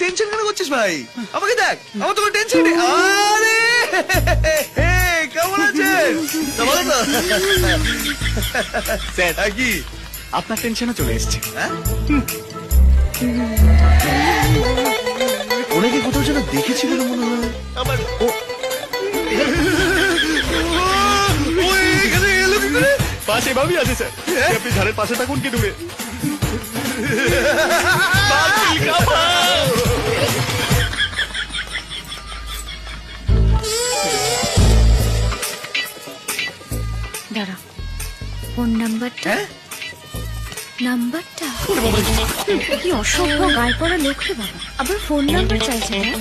Tension কেন করছিস ভাই? আমাকে দেখ, আমার তো কোনো টেনশন নেই। আরে কেমন আছেন? ভালো তো? স্যার কি আপনার টেনশনও চলে এসছে। ওনাকে কোথাও যেন দেখেছি বলে মনে হয়। আমার এখানে এলো কি করে? পাশে ভাবি আছে স্যার, আপনি ধারের পাশে থাকুন কি দূরে। দাঁড়া, ফোন নাম্বারটা নাম্বারটা কি অসভ্য গায়ে পড়া লোক রে বাবা, আবার ফোন নাম্বার চাইছে না।